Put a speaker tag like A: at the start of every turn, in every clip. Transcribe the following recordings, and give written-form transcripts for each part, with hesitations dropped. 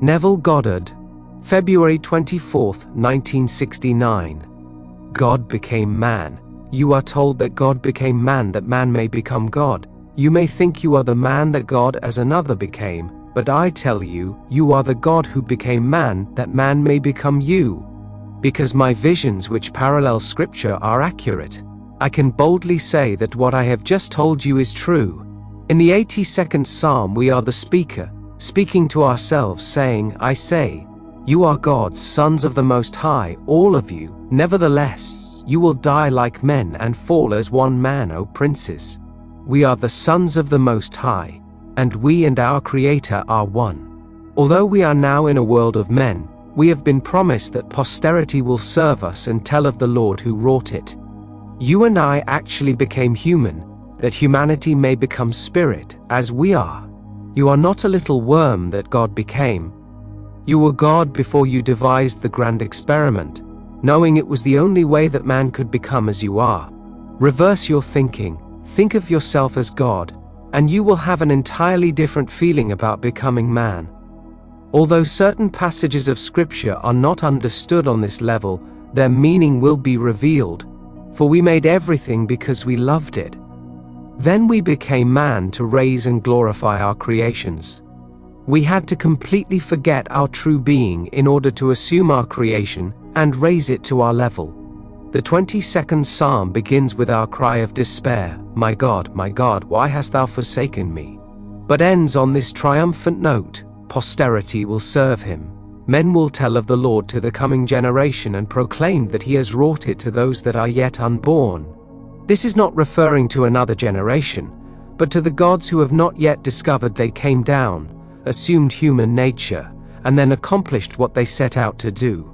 A: Neville Goddard, February 24, 1969. God became man. You are told that God became man that man may become God. You may think you are the man that God as another became, but I tell you, you are the God who became man that man may become you. Because my visions which parallel Scripture are accurate, I can boldly say that what I have just told you is true. In the 82nd Psalm we are the speaker, speaking to ourselves, saying, I say, you are God's sons of the Most High, all of you. Nevertheless, you will die like men and fall as one man, O princes. We are the sons of the Most High, and we and our Creator are one. Although we are now in a world of men, we have been promised that posterity will serve us and tell of the Lord who wrought it. You and I actually became human, that humanity may become spirit, as we are. You are not a little worm that God became. You were God before you devised the grand experiment, knowing it was the only way that man could become as you are. Reverse your thinking, think of yourself as God, and you will have an entirely different feeling about becoming man. Although certain passages of Scripture are not understood on this level, their meaning will be revealed, for we made everything because we loved it. Then we became man to raise and glorify our creations. We had to completely forget our true being in order to assume our creation and raise it to our level. The 22nd Psalm begins with our cry of despair, my God, why hast thou forsaken me? But ends on this triumphant note, posterity will serve him. Men will tell of the Lord to the coming generation and proclaim that he has wrought it to those that are yet unborn. This is not referring to another generation, but to the gods who have not yet discovered they came down, assumed human nature, and then accomplished what they set out to do.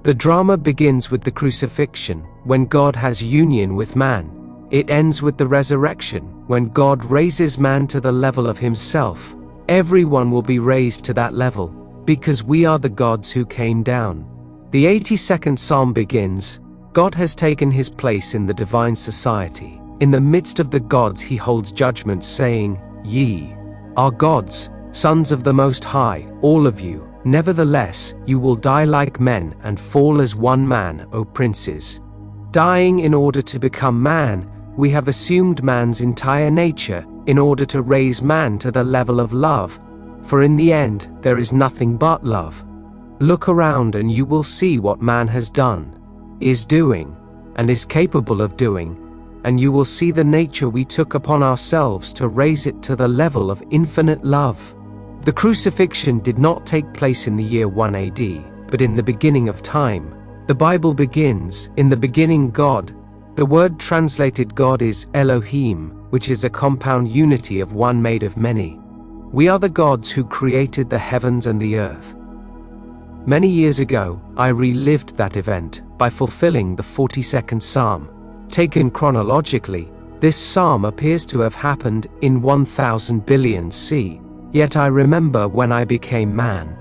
A: The drama begins with the crucifixion, when God has union with man. It ends with the resurrection, when God raises man to the level of himself. Everyone will be raised to that level, because we are the gods who came down. The 82nd Psalm begins, God has taken his place in the divine society. In the midst of the gods he holds judgment, saying, Ye are gods, sons of the Most High, all of you. Nevertheless, you will die like men and fall as one man, O princes. Dying in order to become man, we have assumed man's entire nature in order to raise man to the level of love, for in the end, there is nothing but love. Look around and you will see what man has done, is doing, and is capable of doing, and you will see the nature we took upon ourselves to raise it to the level of infinite love. The crucifixion did not take place in the year 1 AD, but in the beginning of time. The Bible begins, in the beginning God. The word translated God is Elohim, which is a compound unity of one made of many. We are the gods who created the heavens and the earth. Many years ago, I relived that event by fulfilling the 42nd Psalm. Taken chronologically, this psalm appears to have happened in 1000 billion C. Yet I remember when I became man.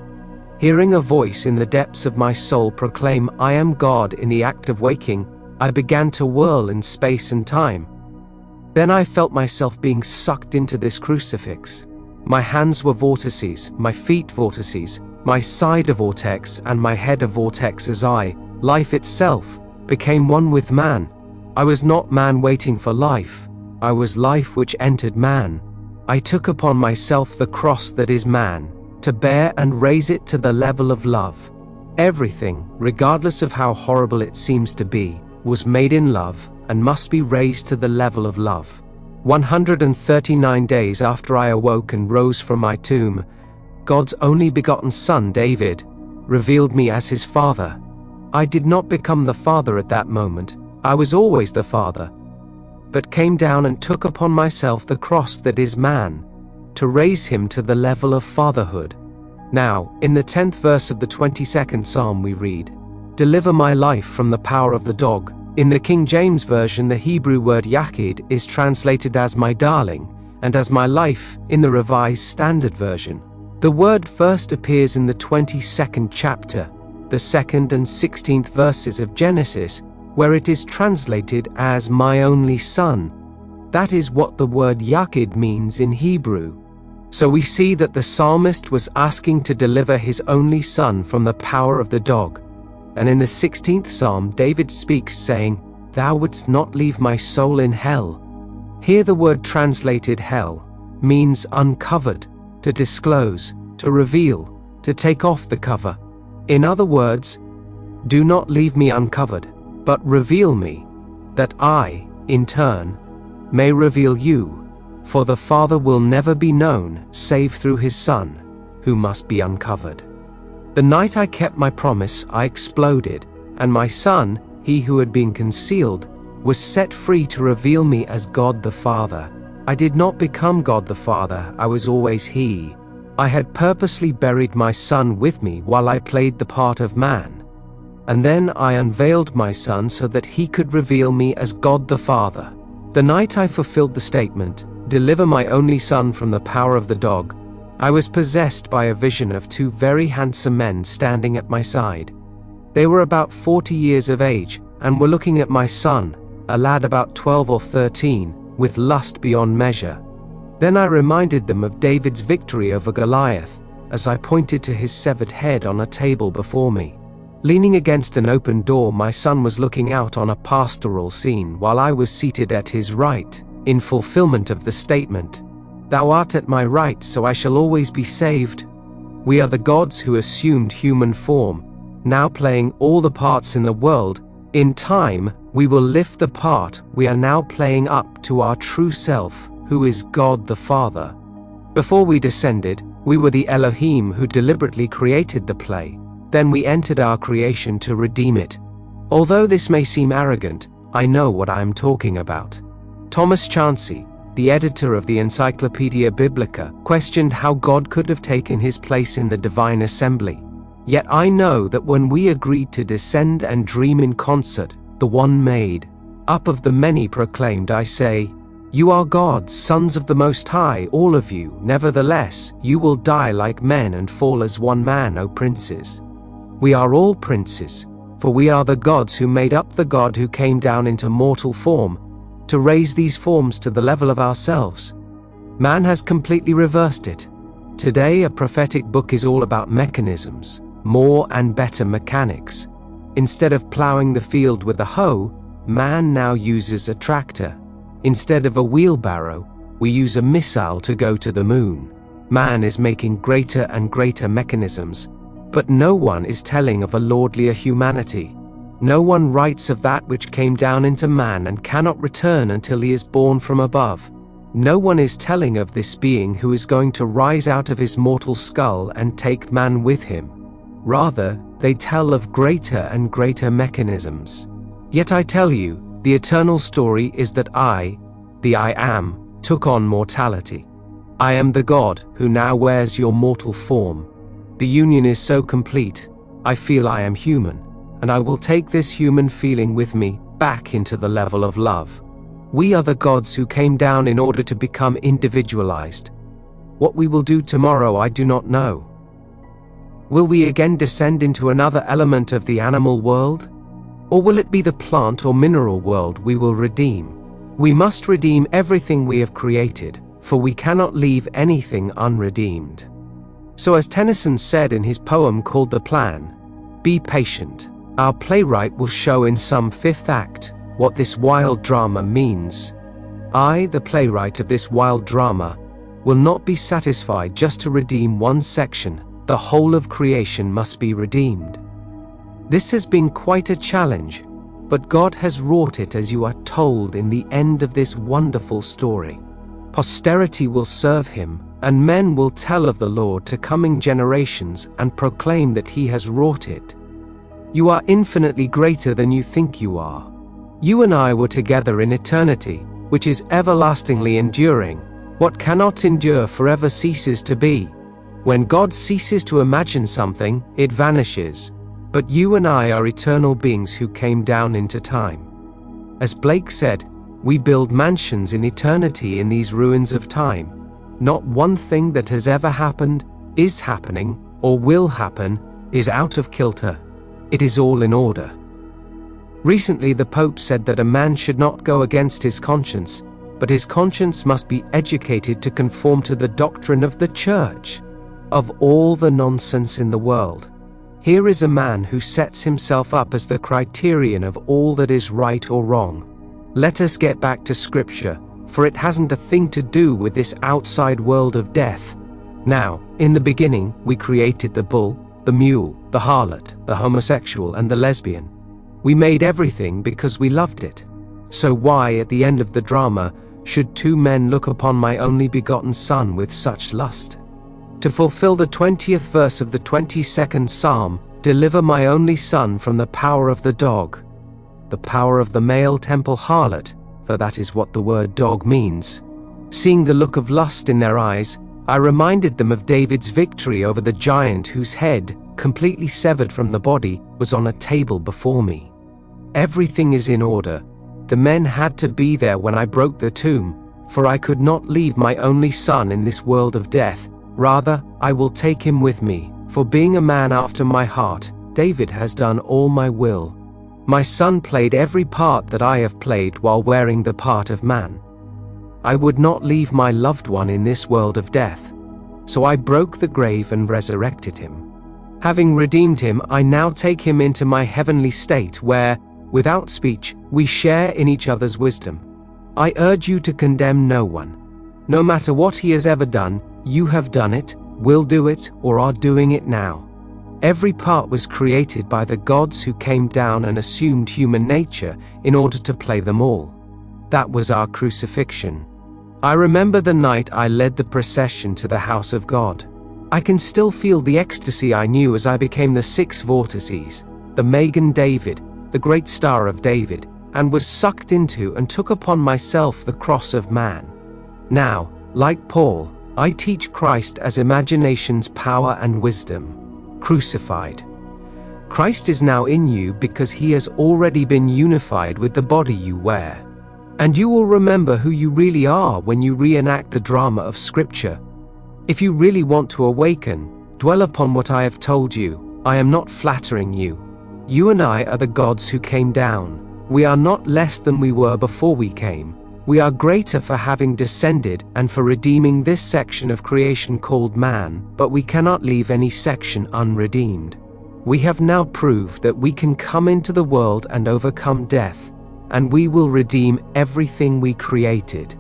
A: Hearing a voice in the depths of my soul proclaim, I am God. In the act of waking, I began to whirl in space and time. Then I felt myself being sucked into this crucifix. My hands were vortices, my feet vortices, my side a vortex, and my head a vortex as I, life itself, became one with man. I was not man waiting for life. I was life which entered man. I took upon myself the cross that is man, to bear and raise it to the level of love. Everything, regardless of how horrible it seems to be, was made in love and must be raised to the level of love. 139 days after I awoke and rose from my tomb, God's only begotten Son, David, revealed me as his father. I did not become the father at that moment. I was always the father, but came down and took upon myself the cross that is man, to raise him to the level of fatherhood. Now, in the 10th verse of the 22nd Psalm we read, Deliver my life from the power of the dog. In the King James Version, the Hebrew word yachid is translated as my darling, and as my life in the Revised Standard Version. The word first appears in the 22nd chapter, the 2nd and 16th verses of Genesis, where it is translated as my only son. That is what the word yachid means in Hebrew. So we see that the psalmist was asking to deliver his only son from the power of the dog. And in the 16th Psalm, David speaks saying, "Thou wouldst not leave my soul in hell." Here the word translated hell means uncovered, to disclose, to reveal, to take off the cover. In other words, do not leave me uncovered, but reveal me, that I, in turn, may reveal you. For the Father will never be known save through his Son, who must be uncovered. The night I kept my promise, I exploded, and my Son, he who had been concealed, was set free to reveal me as God the Father. I did not become God the Father, I was always He. I had purposely buried my Son with me while I played the part of man. And then I unveiled my Son so that he could reveal me as God the Father. The night I fulfilled the statement, "Deliver my only son from the power of the dog," I was possessed by a vision of two very handsome men standing at my side. They were about 40 years of age and were looking at my son, a lad about 12 or 13, with lust beyond measure. Then I reminded them of David's victory over Goliath, as I pointed to his severed head on a table before me. Leaning against an open door, my son was looking out on a pastoral scene while I was seated at his right, in fulfillment of the statement, "Thou art at my right, so I shall always be saved." We are the gods who assumed human form, now playing all the parts in the world. In time, we will lift the part we are now playing up to our true self, who is God the Father. Before we descended, we were the Elohim who deliberately created the play. Then we entered our creation to redeem it. Although this may seem arrogant, I know what I am talking about. Thomas Chansey, the editor of the Encyclopedia Biblica, questioned how God could have taken his place in the divine assembly. Yet I know that when we agreed to descend and dream in concert, the one made up of the many proclaimed, I say, "You are gods, sons of the Most High, all of you. Nevertheless, you will die like men and fall as one man, O princes." We are all princes, for we are the gods who made up the God who came down into mortal form, to raise these forms to the level of ourselves. Man has completely reversed it. Today, a prophetic book is all about mechanisms, more and better mechanics. Instead of plowing the field with a hoe, man now uses a tractor. Instead of a wheelbarrow, we use a missile to go to the moon. Man is making greater and greater mechanisms, but no one is telling of a lordlier humanity. No one writes of that which came down into man and cannot return until he is born from above. No one is telling of this being who is going to rise out of his mortal skull and take man with him. Rather, they tell of greater and greater mechanisms. Yet I tell you, the eternal story is that I, the I Am, took on mortality. I am the God who now wears your mortal form. The union is so complete, I feel I am human, and I will take this human feeling with me back into the level of love. We are the gods who came down in order to become individualized. What we will do tomorrow I do not know. Will we again descend into another element of the animal world? Or will it be the plant or mineral world we will redeem? We must redeem everything we have created, for we cannot leave anything unredeemed. So as Tennyson said in his poem called The Plan, "Be patient. Our playwright will show in some fifth act what this wild drama means. I, the playwright of this wild drama, will not be satisfied just to redeem one section. The whole of creation must be redeemed." This has been quite a challenge, but God has wrought it as you are told in the end of this wonderful story. Posterity will serve him, and men will tell of the Lord to coming generations and proclaim that he has wrought it. You are infinitely greater than you think you are. You and I were together in eternity, which is everlastingly enduring. What cannot endure forever ceases to be. When God ceases to imagine something, it vanishes. But you and I are eternal beings who came down into time. As Blake said, we build mansions in eternity in these ruins of time. Not one thing that has ever happened, is happening, or will happen, is out of kilter. It is all in order. Recently the Pope said that a man should not go against his conscience, but his conscience must be educated to conform to the doctrine of the Church. Of all the nonsense in the world, here is a man who sets himself up as the criterion of all that is right or wrong. Let us get back to Scripture, for it hasn't a thing to do with this outside world of death. Now, in the beginning, we created the bull, the mule, the harlot, the homosexual, and the lesbian. We made everything because we loved it. So why, at the end of the drama, should two men look upon my only begotten Son with such lust? To fulfill the 20th verse of the 22nd Psalm, deliver my only Son from the power of the dog, the power of the male temple harlot, for that is what the word dog means. Seeing the look of lust in their eyes, I reminded them of David's victory over the giant whose head, completely severed from the body, was on a table before me. Everything is in order. The men had to be there when I broke the tomb, for I could not leave my only Son in this world of death. Rather, I will take him with me, for being a man after my heart, David has done all my will. My Son played every part that I have played while wearing the part of man. I would not leave my loved one in this world of death. So I broke the grave and resurrected him. Having redeemed him, I now take him into my heavenly state where, without speech, we share in each other's wisdom. I urge you to condemn no one. No matter what he has ever done, you have done it, will do it, or are doing it now. Every part was created by the gods who came down and assumed human nature in order to play them all. That was our crucifixion. I remember the night I led the procession to the house of God. I can still feel the ecstasy I knew as I became the 6 vortices, the Magen David, the great Star of David, and was sucked into and took upon myself the cross of man. Now, like Paul, I teach Christ as imagination's power and wisdom. Crucified. Christ is now in you because he has already been unified with the body you wear. And you will remember who you really are when you reenact the drama of Scripture. If you really want to awaken, dwell upon what I have told you. I am not flattering you. You and I are the gods who came down. We are not less than we were before we came. We are greater for having descended and for redeeming this section of creation called man, but we cannot leave any section unredeemed. We have now proved that we can come into the world and overcome death, and we will redeem everything we created.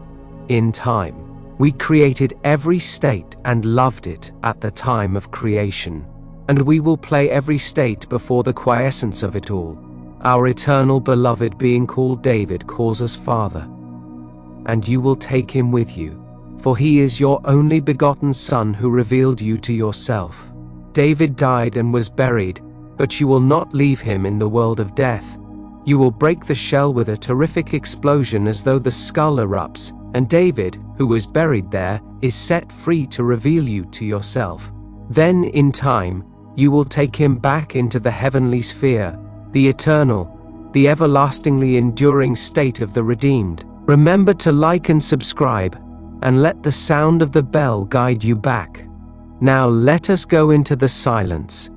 A: In time, we created every state and loved it at the time of creation, and we will play every state before the quiescence of it all. Our eternal beloved being called David calls us Father. And you will take him with you, for he is your only begotten Son who revealed you to yourself. David died and was buried, but you will not leave him in the world of death. You will break the shell with a terrific explosion as though the skull erupts, and David, who was buried there, is set free to reveal you to yourself. Then, in time, you will take him back into the heavenly sphere, the eternal, the everlastingly enduring state of the redeemed. Remember to like and subscribe, and let the sound of the bell guide you back. Now let us go into the silence.